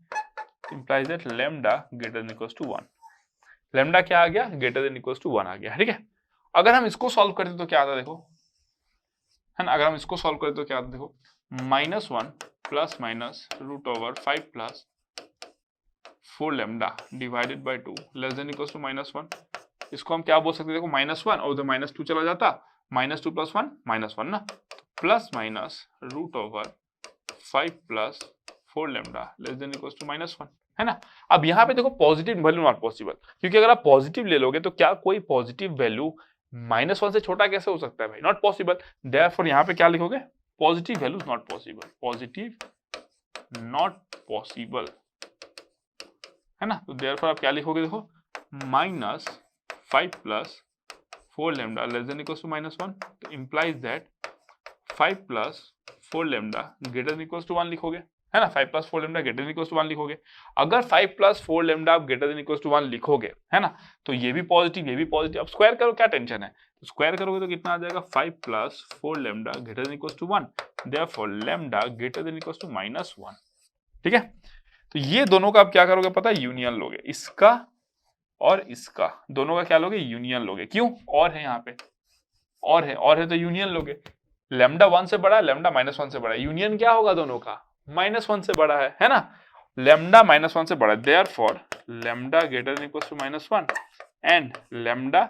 implies that lambda greater than equals to 1, lambda क्या आ गया, ग्रेटर देन इक्वल्स टू 1 आ गया। ठीक है, अगर हम इसको सॉल्व करते तो क्या आता, देखो, है ना, अगर हम इसको सॉल्व करते तो क्या आता, देखो -1 plus minus root over 5 plus 4 lambda divided by 2 less than equals to -1, इसको हम क्या बोल सकते हैं, देखो -1 और उधर -2 चला जाता, -2 प्लस 1 -1 ना, plus minus root over 5 plus 4 lambda less than equals to -1, है ना। अब यहाँ पे देखो पॉजिटिव वैल्यू नॉट पॉसिबल, क्योंकि अगर आप पॉजिटिव ले लोगे तो क्या कोई पॉजिटिव वैल्यू -1 से छोटा कैसे हो सकता है भाई, नॉट पॉसिबल। देयरफॉर यहाँ पे क्या लिखोगे, positive values not possible, positive not possible, है ना। तो देयरफॉर आप क्या लिखोगे, देखो -5 plus 4 lambda less than equals to -1, तो implies that 5 plus 4 lambda greater than equals to 1 लिखोगे, है ना, 5 plus 4 lambda greater than equals to 1 लिखोगे। अगर 5 प्लस 4 लैम्डा आप ग्रेटर देन इक्वल्स टू 1 लिखोगे, है ना, तो ये भी पॉजिटिव ये भी पॉजिटिव, अब स्क्वायर करो, क्या टेंशन है, तो स्क्वायर करोगे तो कितना आ जाएगा, 5 plus 4 lambda greater than equals to 1, therefore lambda greater than equals to -1। ठीक है, तो ये दोनों का आप क्या करोगे पता है, यूनियन लोगे, इसका और इसका दोनों का क्या लोगे, यूनियन लोगे। क्यों, और है यहाँ पे, और है तो यूनियन लोगे। लैम्डा 1 से बड़ा है, लैम्डा -1 से बड़ा है, यूनियन क्या होगा दोनों का, -1 से बड़ा है ना, लैम्डा -1 से बड़ा है, therefore lambda greater than equals to -1 and lambda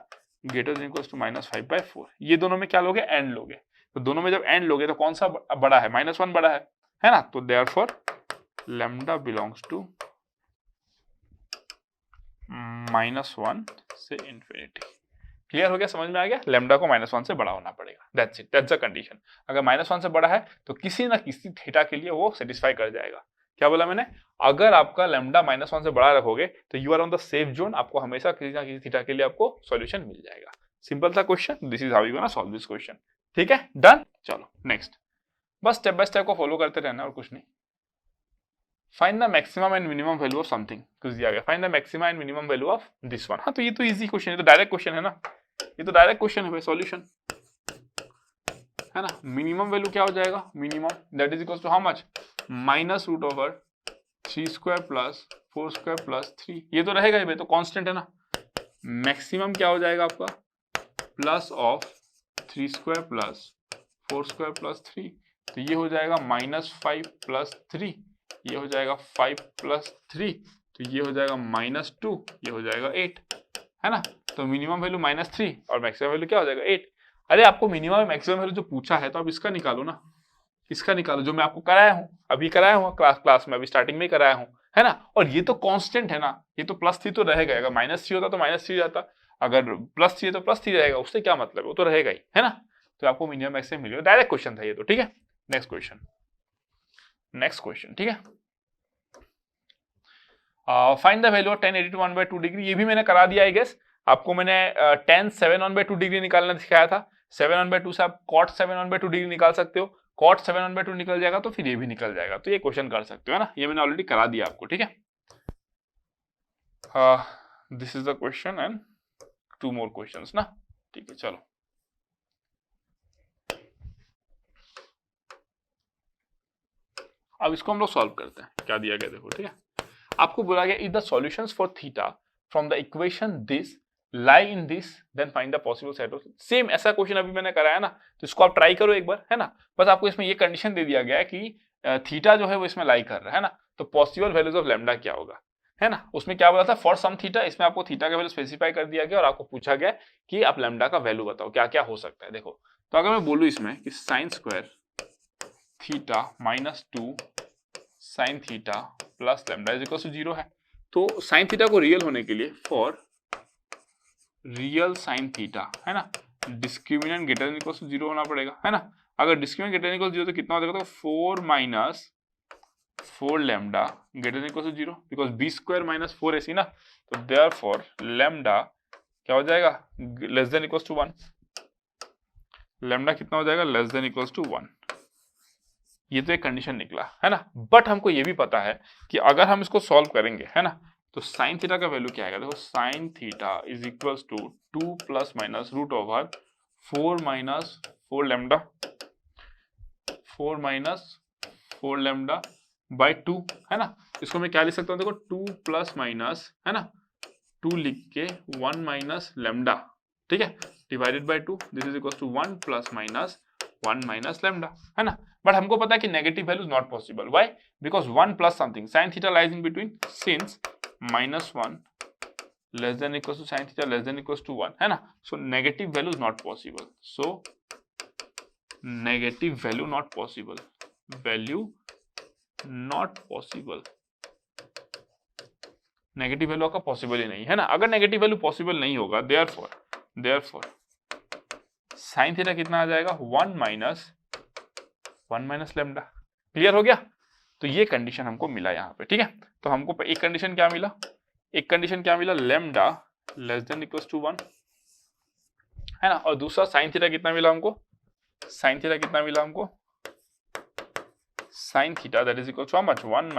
greater than equals to -5/4, ये दोनों में क्या लोगे, एंड लोगे। तो दोनों में जब एंड लोगे तो कौन सा बड़ा है, -1 बड़ा है ना, तो देयरफॉर लैम्डा बिलोंग्स टू -1 से इंफिनिटी। क्लियर हो गया, समझ में आ गया, लैम्डा को -1 से बड़ा होना पड़ेगा, that's it, that's the condition. अगर -1 से बड़ा है तो किसी ना किसी थीटा के लिए वो सेटिस्फाई कर जाएगा, क्या बोला मैंने, अगर आपका लैम्डा -1 से बड़ा रखोगे तो you are on the safe zone, आपको हमेशा किसी ना किसी थीटा के लिए आपको सॉल्यूशन मिल जाएगा। सिंपल सा question, this is how you gonna solve this question. ठीक है, डन। चलो नेक्स्ट, बस स्टेप बाय स्टेप को फॉलो करते रहना और कुछ नहीं। Find the maximum and minimum value of something, कुछ दिया गया, find the maximum and minimum value of this one. हाँ तो ये तो इजी क्वेश्चन है, तो डायरेक्ट क्वेश्चन है ना, ये तो डायरेक्ट क्वेश्चन है भाई, सॉल्यूशन है ना। मिनिमम वैल्यू क्या हो जाएगा, minimum that is equal to how much, -√3² plus 4² plus 3, ये तो रहेगा ही भाई, तो कांस्टेंट है ना। मैक्सिमम क्या हो जाएगा आपका, प्लस ऑफ 3² प्लस 4² प्लस 3, तो ये हो जाएगा -5 प्लस 3, ये हो जाएगा 5 प्लस 3, तो ये हो जाएगा -2, ये हो जाएगा 8, है ना। तो मिनिमम वैल्यू -3 और मैक्सिमम वैल्यू क्या हो जाएगा 8। अरे आपको मिनिमम और मैक्सिमम वैल्यू जो पूछा है तो आप इसका निकालो ना, इसका निकालो, जो मैं आपको कराया हूं, अभी कराया हूं क्लास में, अभी स्टार्टिंग में कराया हूं, है ना। और ये तो कांस्टेंट है ना, ये तो +3 तो रहेगा, अगर -3 होता तो -3 जाता, अगर +3 है तो +3 रहेगा, उससे क्या मतलब है, वो तो रहेगा ही, है ना। तो आपको मिनिमम मैक्सिमम मिलेगा, डायरेक्ट क्वेश्चन था ये तो। ठीक है, नेक्स्ट क्वेश्चन, नेक्स्ट क्वेश्चन। ठीक है, find the value of tan 80 1/2 degree, ये भी मैंने करा दिया आई गेस आपको, मैंने tan 7 1/2 डिग्री निकालना सिखाया था। 7 1/2 से आप cot 7 1/2 डिग्री निकाल सकते हो, cot 7 1/2 निकल जाएगा तो फिर ये भी निकल जाएगा, तो ये क्वेश्चन कर सकते हो, है ना, ये मैंने ऑलरेडी करा दिया आपको। ठीक है, this is the question and 2 more questions ना। ठीक है, चलो अब इसको हम लोग सॉल्व करते हैं। क्या दिया गया देखो, ठीक है, आपको बोला गया if the solutions for theta from the equation this lie in this then find the possible set of, same ऐसा क्वेश्चन अभी मैंने कराया ना, तो इसको आप ट्राई करो एक बार, है ना। बस आपको इसमें ये कंडीशन दे दिया गया है कि थीटा जो है वो इसमें लाई कर रहा है ना, तो पॉसिबल वैल्यूज ऑफ लैम्डा क्या होगा, है ना। उसमें क्या बोला था, फॉर सम थीटा, इसमें आपको थीटा का वैल्यू स्पेसिफाई कर दिया गया और आपको पूछा गया कि आप लैम्डा का वैल्यू बताओ क्या क्या हो सकता है। देखो, तो अगर मैं बोलूं इसमें कि sine square theta -2 sine theta plus lambda is equal to 0 है, तो साइन थीटा को रियल होने के लिए फॉर रियल साइन थीटा, है ना, discriminant greater than equal to 0 होना पड़ेगा, है ना। अगर discriminant greater than equal to 0 तो कितना हो जाएगा, तो 4 - 4 lambda greater than equal to 0, because b² - 4ac ना, तो देयरफॉर लैम्डा क्या हो जाएगा, less than equal to 1, lambda कितना हो जाएगा, लेस देन इक्वल टू 1। ये तो एक कंडीशन निकला, है ना। बट हमको ये भी पता है कि अगर हम इसको सॉल्व करेंगे, है ना, तो साइन थीटा का वैल्यू क्या आएगा, देखो sine theta is equal to 2 ± √4 - 4 lambda 4 - 4 lambda by 2, है ना। इसको मैं क्या लिख सकता हूँ, देखो 2 ± है ना, 2 लिख के 1 - लैम्डा, ठीक है, divided by 2, this is equal to 1 ± 1 - lambda, है ना। बट हमको पता है कि negative value is not possible, why, because 1 plus something, sine theta lies in between, since -1 less than equal to sine theta less than equal to 1, है ना। So negative value is not possible, so negative value not possible, value not possible, negative value आपका possible ही नहीं है ना। अगर negative value possible नहीं होगा, therefore sine theta कितना आ जाएगा, 1 - लैम्डा। क्लियर हो गया, तो ये कंडीशन हमको मिला यहाँ पे, ठीक है। तो हमको एक कंडीशन क्या मिला, एक कंडीशन क्या मिला, lambda less than equal to 1, है ना। और दूसरा साइन थीटा कितना मिला हमको, साइन थीटा कितना मिला हमको, sine theta that is equal to how much, 1 -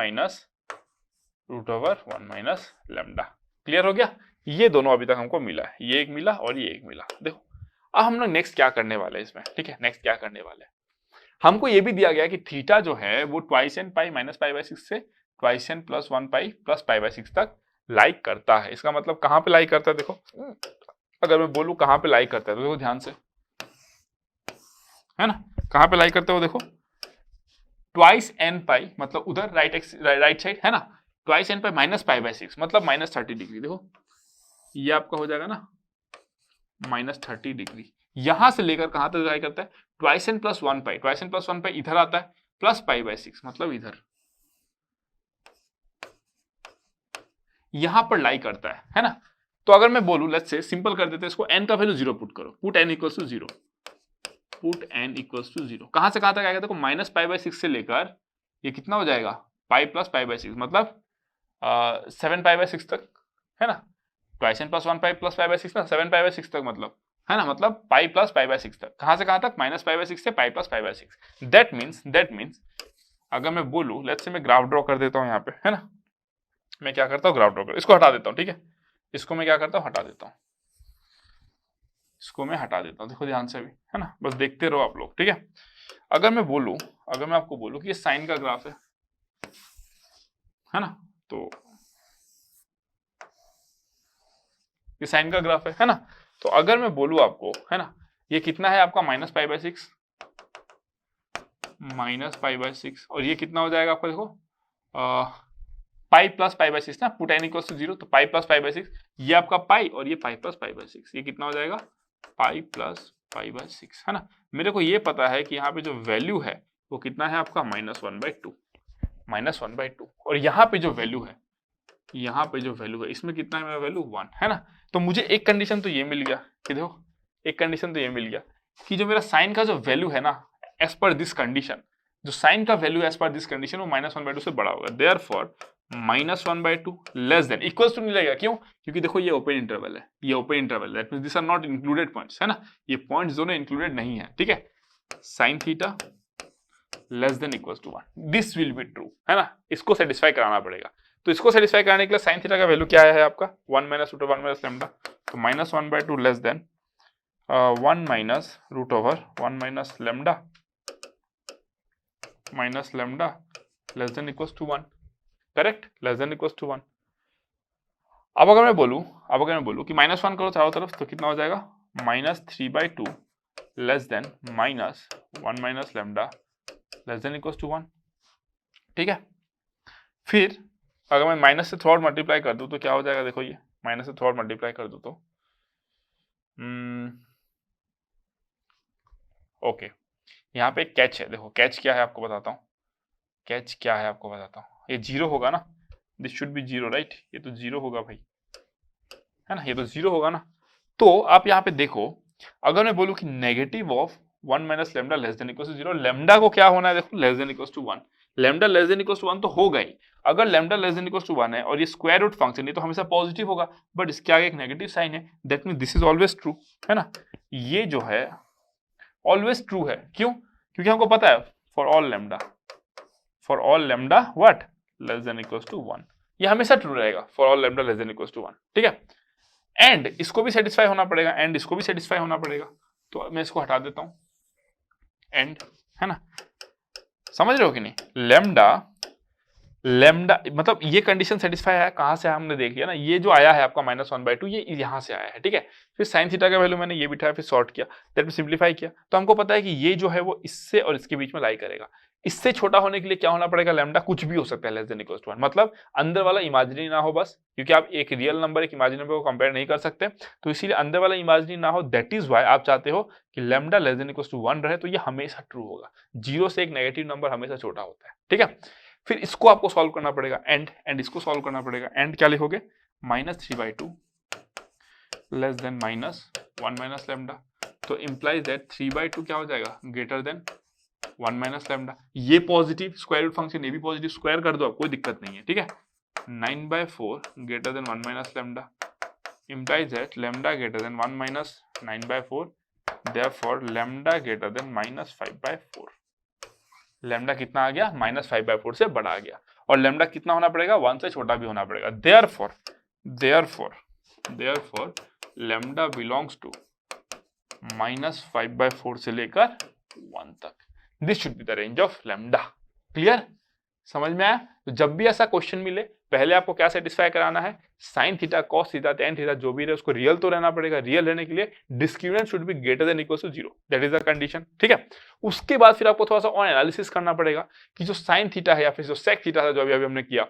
√1 - lambda. Clear हो गया, ये दोनों अभी तक हमको मिला है, ये एक मिला और ये एक मिला। देखो अब हम लोग नेक्स्ट क्या करने वाले हैं इसमें, ठीक है, नेक्स्ट क्या करने वाले हैं, हमको ये भी दिया गया कि थीटा जो है वो 2n पाई - π/6 से 2n + 1 पाई + π/6 तक लाइक करता है। इसका मतलब कहां पे लाइक करता है, देखो अगर मैं बोलूं कहां पे लाइक करता है, तो देखो ध्यान से, है ना, कहां पे लाइक करते हो, देखो 2n पाई मतलब उधर राइट साइड, है ना, 2n पाई - π/6 मतलब -30 डिग्री, देखो ये आपका हो जाएगा ना -30 डिग्री। यहां से लेकर कहां तक लाई करता है, 2n + 1 पाई, 2n + 1 पाई इधर आता है, प्लस π/6 मतलब इधर, यहां पर लाई करता है ना। तो अगर मैं बोलूं, लेट्स से सिंपल कर देते हैं इसको, n का वैल्यू 0 पुट करो, put n equals to 0, put n equals to 0, कहां से कहां तक आएगा, देखो -π/6 से लेकर ये कितना हो जाएगा pi plus pi by six, मतलब 7 पाई बाई सिक्स तक, है ना, twice n plus 1 pi plus pi by six ना, 7 पाई बाई सिक्स तक, मतलब है ना, मतलब पाई प्लस पाई बाई सिक्स तक, कहां से कहां तक, माइनस पाई बाई सिक्स से पाई plus pi by six. That means अगर मैं बोलूं, लेट्स से मैं ग्राफ ड्रॉ कर देता हूं यहाँ पे, है ना, मैं क्या करता हूँ, ग्राफ ड्रॉ कर, इसको हटा देता हूँ, ठीक है, इसको मैं क्या करता हूँ, हटा देता हूँ, इसको मैं हटा देता हूँ, देखो ध्यान से भी, है ना, बस देखते रहो आप लोग, ठीक है। अगर मैं बोलूं, अगर मैं आपको बोलूं कि ये साइन का ग्राफ है ना, तो ये साइन का ग्राफ है ना, तो अगर मैं बोलूं आपको, है ना, ये कितना है आपका minus pi by six, minus pi by six, और ये कितना हो जाएगा आपका, देखो पाई प्लस पाई बाई सिक्स ना, पुट एन इक्वल्स टू 0, तो पाई प्लस पाई बाई सिक्स, ये आपका पाई और ये पाई प्लस पाई बाई सिक्स, ये कितना हो जाएगा, pi plus pi by six, है ना। मेरे को ये पता है कि यहाँ पे जो वैल्यू है वो कितना है आपका minus one by to, minus one by to, और यहाँ पे जो वैल्यू है, यहाँ पे जो वैल्यू है इसमें कितना है मेरा वैल्यू 1, है ना। तो मुझे एक कंडीशन तो ये मिल गया कि देखो, एक कंडीशन तो ये मिल गया कि जो मेरा साइन का जो वैल्यू है ना, एज पर दिस कंडीशन, जो साइन का value as per this condition वो माइनस वन बाई टू से बड़ा होगा, therefore minus one by two less than, equals to नहीं लगेगा, क्यों, क्योंकि देखो ये ओपन इंटरवल है, ये open interval, that means this are not included points, है ना, ये पॉइंट्स दोनों इंक्लूडेड नहीं है, ठीक है। Sine theta less than equals to 1, this will be true, है ना, इसको सेटिस्फाई कराना पड़ेगा। तो इसको सेटिस्फाई कराने के लिए साइन थीटा का वैल्यू क्या है आपका, 1 minus root over 1 minus lambda, तो minus one by two less than 1 minus root over 1 minus lambda minus lambda less than equals to 1, correct, less than equals to 1। अब अगर मैं बोलूं कि माइनस वन करो चारों तरफ, तो कितना हो जाएगा, minus three by two less than minus one minus lambda less than equals to 1, ठीक है। फिर अगर मैं माइनस से थ्रू मल्टीप्लाई कर दूं तो क्या हो जाएगा, देखो ये माइनस से थ्रू मल्टीप्लाई कर दूं तो ओके, यहाँ पे कैच है, देखो कैच क्या है आपको बताता हूँ, कैच क्या है आपको बताता हूँ, ये जीरो होगा ना, this should B zero, right, ये तो जीरो होगा भाई, है ना, ये तो जीरो होगा ना। तो आप यहाँ पे देखो, अगर मैं बोलूँ कि negative of 1 minus lambda less than equals to 0, lambda को क्या होना है, देखो less than equals to 1, lambda less than equals to 1 तो होगा ही, अगर lambda less than equals to 1 है और ये स्क्वायर रूट फंक्शन है तो हमेशा पॉजिटिव होगा, बट इसके आगे एक नेगेटिव साइन है, that means this is always true, है ना, ये जो है ऑलवेज ट्रू है, क्यों, क्योंकि हमको पता है for all lambda what less than equals to 1, ये हमेशा ट्रू रहेगा for all lambda less than equals to 1, ठीक है। एंड इसको भी सेटिस्फाई होना पड़ेगा, एंड इसको भी सेटिस्फाई होना पड़ेगा, तो मैं इसको हटा देता हूं, एंड, है ना, समझ रहे हो कि नहीं, लैम्डा मतलब ये कंडीशन सेटिस्फाई है, कहां से हमने देख लिया ना, ये जो आया है आपका माइनस वन बाई टू, ये यहां से आया है, ठीक है। फिर साइन थीटा का वैल्यू मैंने ये बिठाया, फिर सॉर्ट किया, दैट में सिंप्लीफाई किया, तो हमको पता है कि ये जो है वो इससे और इसके बीच में लाई करेगा। इससे छोटा होने के लिए क्या होना पड़ेगा, लैम्डा कुछ भी हो सकता है लेस देन इक्वल्स टू 1, मतलब अंदर वाला इमेजिनरी ना हो बस, क्योंकि आप एक रियल नंबर एक इमेजिनरी नंबर को कंपेयर नहीं कर सकते, तो इसीलिए अंदर वाला इमेजिनरी ना हो, दैट इज व्हाई आप चाहते हो कि lambda less than equals to 1 रहे, तो ये हमेशा ट्रू होगा, जीरो से एक नेगेटिव नंबर हमेशा छोटा होता है, ठीक है। फिर इसको आपको सॉल्व करना पड़ेगा, एंड इसको सॉल्व करना पड़ेगा, एंड क्या लिखोगे, minus three by two less than minus one minus lambda, तो इंप्लाइज दैट 3/2 क्या हो जाएगा, ग्रेटर देन 1 माइनस लैम्डा, ये पॉजिटिव स्क्वायर रूट फंक्शन, ये भी पॉजिटिव, स्क्वायर कर दो आप, कोई दिक्कत नहीं है, ठीक है। 9/4 greater than 1 minus lambda implies that lambda greater than 1 minus 9/4, therefore lambda greater than minus 5/4, lambda कितना आ गया, माइनस 5/4 से बड़ा आ गया, और लैम्डा कितना होना पड़ेगा, 1 से छोटा भी होना पड़ेगा, therefore lambda belongs to minus 5/4 से लेकर 1 तक, this should be the range of lambda, clear, समझ में आया। तो जब भी ऐसा क्वेश्चन मिले, पहले आपको क्या सेटिस्फाई कराना है, sine theta cos theta tan theta जो भी रहे उसको रियल तो रहना पड़ेगा, रियल रहने के लिए discriminant should be greater than equal to 0, that is the condition, ठीक है। उसके बाद फिर आपको थोड़ा सा और एनालिसिस करना पड़ेगा कि जो साइन थीटा है या फिर जो सेक थीटा था जो अभी हमने किया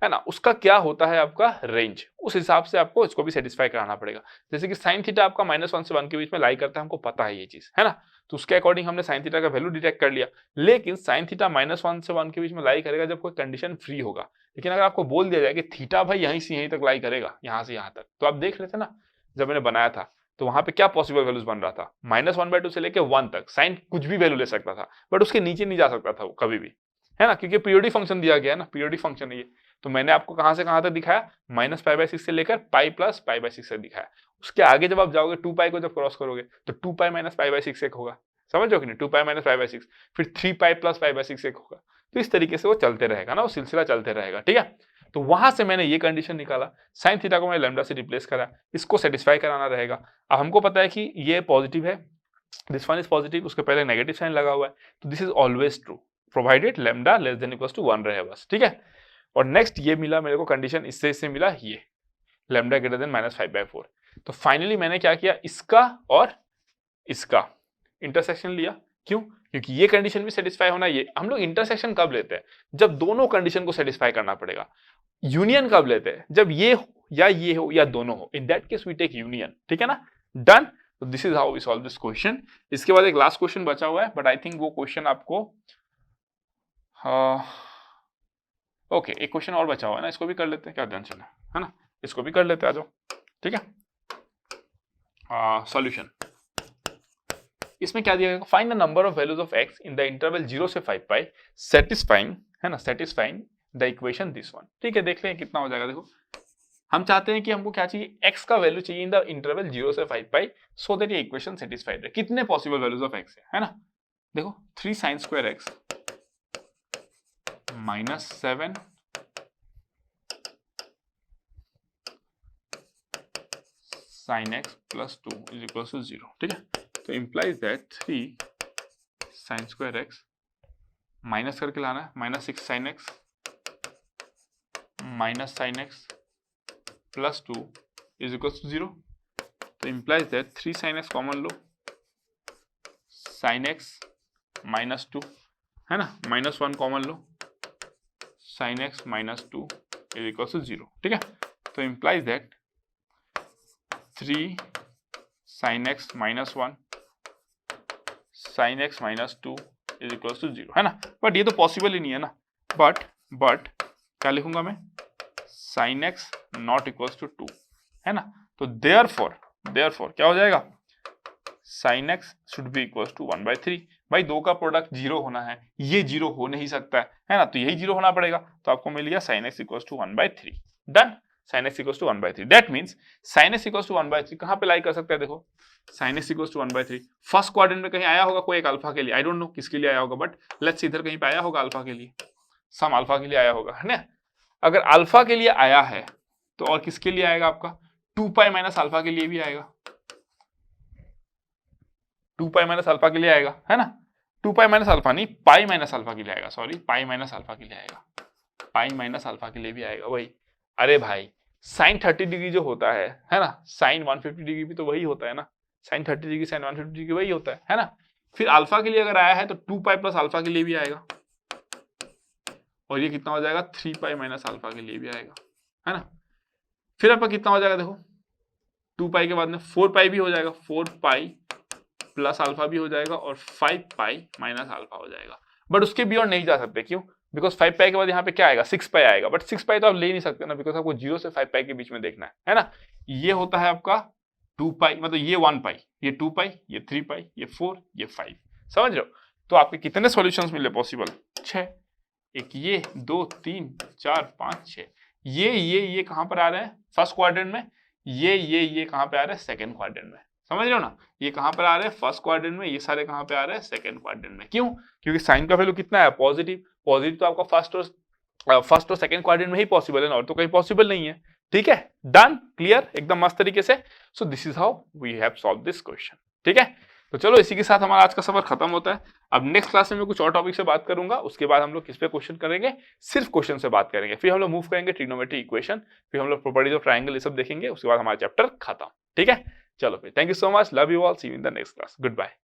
है ना, उसका क्या होता है आपका रेंज, उस हिसाब से आपको इसको भी सेटिस्फाई कराना पड़ेगा। जैसे कि साइन थीटा आपका -1 से 1 के बीच में लाई करता है, हमको पता है ये चीज, है ना, तो उसके अकॉर्डिंग हमने साइन थीटा का वैल्यू डिटेक्ट कर लिया, लेकिन साइन थीटा -1 से 1 के बीच में लाई करेगा जब कोई कंडीशन फ्री होगा। लेकिन अगर आपको बोल दिया जाए कि थीटा भाई यहीं से यहीं तक लाई करेगा, यहाँ से यहाँ तक, तो आप देख रहे थे ना जब मैंने बनाया था, तो वहां पे क्या पॉसिबल वैल्यूज बन रहा था, -1/2 से लेकर 1 तक साइन कुछ भी वैल्यू ले सकता था, बट उसके नीचे नहीं जा सकता था वो कभी भी, है ना, क्योंकि पीरियोडिक फंक्शन दिया गया है ना, पीरियोडिक फंक्शन है ये। तो मैंने आपको कहां से कहां तक दिखाया, -π/6 से लेकर पाई प्लस π/6 तक दिखाया। उसके आगे जब आप जाओगे 2π को जब क्रॉस करोगे तो 2π - π/6 एक होगा, समझ रहे हो कि नहीं, 2π - π/6, फिर 3π + π/6 एक होगा। तो इस तरीके से वो चलते रहेगा ना, वो सिलसिला चलते रहेगा, ठीक है। तो वहां से मैंने ये कंडीशन निकाला, साइन थीटा को मैंने लैम्डा से रिप्लेस करा, इसको सेटिस्फाई कराना रहेगा। अब हमको पता है कि ये पॉजिटिव है, दिस वन इज पॉजिटिव, उसके पहले नेगेटिव साइन लगा हुआ है, तो this is always true provided lambda less than equals to 1 रहे बस, ठीक है। और नेक्स्ट ये मिला मेरे को कंडीशन, इससे मिला ये लैम्डा ग्रेटर देन -5/4। तो फाइनली मैंने क्या किया, इसका और इसका इंटरसेक्शन लिया। क्यों? क्योंकि ये कंडीशन भी सेटिस्फाई होना, ये हम लोग इंटरसेक्शन कब लेते हैं, जब दोनों कंडीशन को सेटिस्फाई करना पड़ेगा। यूनियन कब लेते हैं, जब ये हो या दोनों हो, in that case we take union, ठीक है ना, डन। तो this is how we solve this question. इसके बाद एक लास्ट क्वेश्चन बचा हुआ है, बट आई थिंक वो क्वेश्चन आपको ओके, एक क्वेश्चन और बचा हुआ है ना, इसको भी कर लेते हैं, क्या टेंशन है ना, इसको भी कर लेते हैं, आ जाओ, ठीक है। सॉल्यूशन, इसमें क्या दिया गया, find the number of values of x in the interval 0 से 5π सेटिस्फाइंग, है ना, satisfying the equation this one, ठीक है। देख लें कितना हो जाएगा। देखो हम चाहते हैं कि हमको क्या चाहिए, x का वैल्यू चाहिए इन द इंटरवल 0 से 5π सो दैट ये इक्वेशन सेटिस्फाइड है। कितने पॉसिबल वैल्यूज ऑफ x है ना, देखो 3 sin² x -7 sin x + 2 = 0, ठीक है। तो implies that 3 sin² x minus करके लाना है, -6 sin x -sin x + 2 = 0। तो implies that 3 sin x common low, sin x -2 है ना, -1 कॉमन लो, sin x -2 = 0, ठीक है। तो implies that 3 sin x -1 sin x -2 = 0, है ना। बट ये तो पॉसिबल ही नहीं है ना, बट क्या लिखूंगा मैं, sin x ≠ 2, है ना। तो therefore क्या हो जाएगा, sin x should be equals to 1/3। भाई दो का प्रोडक्ट 0 होना है, ये 0 हो नहीं सकता है ना, तो यही 0 होना पड़ेगा। तो आपको मिल गया sin x = 1/3, done. sin x = 1/3, that means sin x = 1/3 कहां पे लाई कर सकते हैं, देखो sin x = 1/3 फर्स्ट क्वाड्रेंट में कहीं आया होगा, कोई एक अल्फा के लिए, आई डोंट नो किसके लिए आया होगा, बट लेट्स इधर कहीं पे आया होगा अल्फा के लिए, सम अल्फा के लिए आया होगा, है ना। अगर अल्फा के लिए आया है तो और किसके लिए आएगा आपका, 2π - अल्फा के लिए भी आएगा, 2π - अल्फा के लिए आएगा, है ना। 2π - अल्फा नहीं, पाई माइनस अल्फा के लिए आएगा, सॉरी पाई माइनस अल्फा के लिए आएगा, पाई माइनस अल्फा के लिए भी आएगा वही। अरे भाई साइन 30 डिग्री जो होता है ना, साइन 150 डिग्री भी तो वही होता है ना, साइन 30 डिग्री साइन 150 डिग्री वही होता है ना। फिर अल्फा के लिए अगर आया है तो 2π + अल्फा के लिए भी आएगा, और ये कितना हो जाएगा, 3π - अल्फा के लिए भी आएगा, है ना। फिर आपका कितना हो जाएगा, देखो 2π के बाद में 4π भी हो जाएगा, 4π + अल्फा भी हो जाएगा, और 5π - अल्फा हो जाएगा। बट उसके बियॉन्ड नहीं जा सकते, क्यों, बिकॉज 5π के बाद यहाँ पे क्या आएगा, 6π आएगा, बट 6π तो आप ले नहीं सकते ना, बिकॉज आपको 0 से 5π के बीच में देखना है ना। ये होता है आपका 2π, मतलब ये 1π, ये 2π, ये 3π, ये 4, ये 5, समझ रहे हो। तो आपके कितने सॉल्यूशंस मिले पॉसिबल, 6, एक ये 2 3 4 5 6, ये कहां पर आ रहे हैं, फर्स्ट क्वाड्रेंट में, ये कहां पे आ रहे हैं, सेकंड क्वाड्रेंट में, समझ रहे हो ना। ये कहां पर आ रहे हैं, फर्स्ट क्वाड्रेंट में, ये सारे कहां पे आ रहे हैं, सेकंड क्वाड्रेंट में। क्यों, क्योंकि साइन का वैल्यू कितना है, पॉजिटिव तो आपका फर्स्ट और सेकंड क्वाड्रेंट में ही पॉसिबल है ना, और तो कहीं पॉसिबल नहीं है, ठीक है। डन, क्लियर, एकदम मस्त तरीके से। So this is how we have solve this question, ठीक है। तो चलो इसी के साथ हमारा आज का सफर खत्म होता है। अब नेक्स्ट क्लास में मैं कुछ और टॉपिक से बात करूंगा, उसके बाद हम लोग किस पे क्वेश्चन करेंगे, सिर्फ क्वेश्चन से बात करेंगे, फिर हम लोग मूव करेंगे ट्रिग्नोमेट्री इक्वेशन, फिर हम लोग प्रॉपर्टीज ऑफ ट्रायंगल ये सब देखेंगे, उसके बाद हमारा चैप्टर खत्म, ठीक है। चलो फिर, thank you so much, love you all, see you in the next class, good bye.